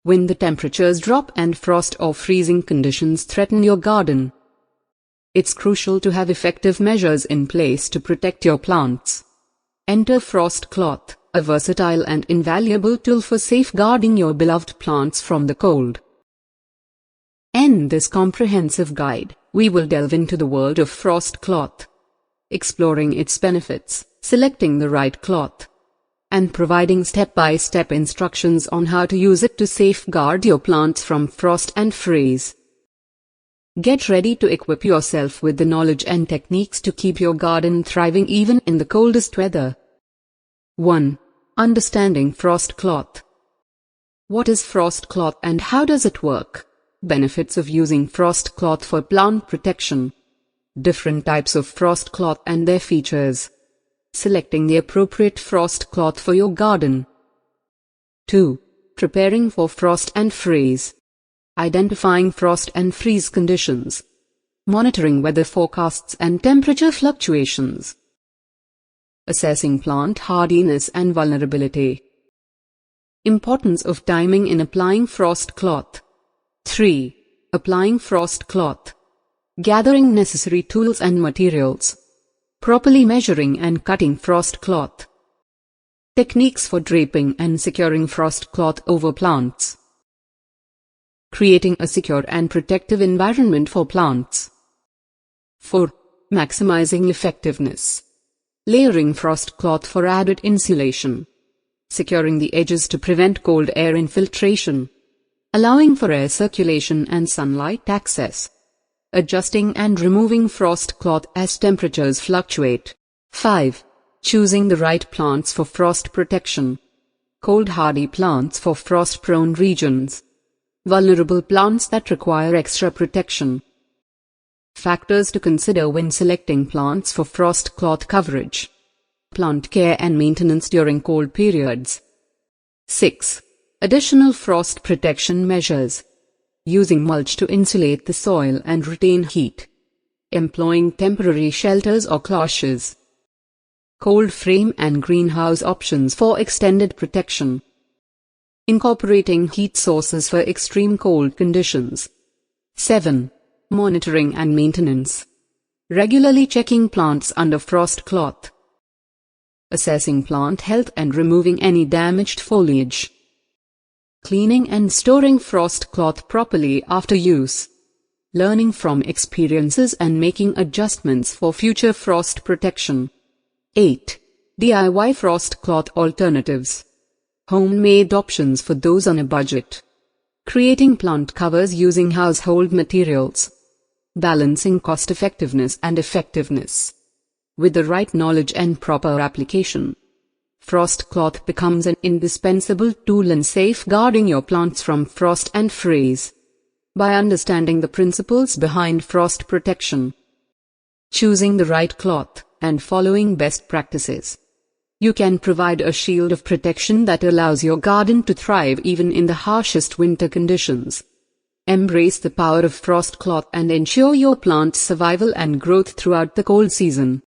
when the temperatures drop and frost or freezing conditions threaten your garden. It's crucial to have effective measures in place to protect your plants. Enter Frost Cloth, a versatile and invaluable tool for safeguarding your beloved plants from the cold. In this comprehensive guide, we will delve into the world of Frost Cloth, exploring its benefits, selecting the right cloth, and providing step-by-step instructions on how to use it to safeguard your plants from frost and freeze. Get ready to equip yourself with the knowledge and techniques to keep your garden thriving even in the coldest weather. 1. Understanding Frost Cloth. What is Frost Cloth and how does it work? Benefits of using Frost Cloth for plant protection. Different types of Frost Cloth and their features. Selecting the appropriate Frost Cloth for your garden. 2. Preparing for frost and freeze. Identifying frost and freeze conditions. Monitoring weather forecasts and temperature fluctuations. Assessing plant hardiness and vulnerability. Importance of timing in applying Frost Cloth. 3. Applying Frost Cloth. Gathering necessary tools and materials. Properly measuring and cutting Frost Cloth. Techniques for draping and securing Frost Cloth over plants. Creating a secure and protective environment for plants. 4. Maximizing effectiveness. Layering Frost Cloth for added insulation. Securing the edges to prevent cold air infiltration. Allowing for air circulation and sunlight access. Adjusting and removing Frost Cloth as temperatures fluctuate. 5. Choosing the right plants for frost protection. Cold-hardy plants for frost-prone regions. Vulnerable plants that require extra protection. Factors to consider when selecting plants for Frost Cloth coverage. Plant care and maintenance during cold periods. 6. Additional frost protection measures. Using mulch to insulate the soil and retain heat. Employing temporary shelters or cloches. Cold frame and greenhouse options for extended protection. Incorporating heat sources for extreme cold conditions. 7. Monitoring and maintenance. Regularly checking plants under Frost Cloth. Assessing plant health and removing any damaged foliage. Cleaning and storing Frost Cloth properly after use. Learning from experiences and making adjustments for future frost protection. 8. DIY Frost Cloth alternatives. Homemade options for those on a budget. Creating plant covers using household materials. Balancing cost-effectiveness and effectiveness. With the right knowledge and proper application, Frost Cloth becomes an indispensable tool in safeguarding your plants from frost and freeze. By understanding the principles behind frost protection, choosing the right cloth, and following best practices, you can provide a shield of protection that allows your garden to thrive even in the harshest winter conditions. Embrace the power of Frost Cloth and ensure your plant's survival and growth throughout the cold season.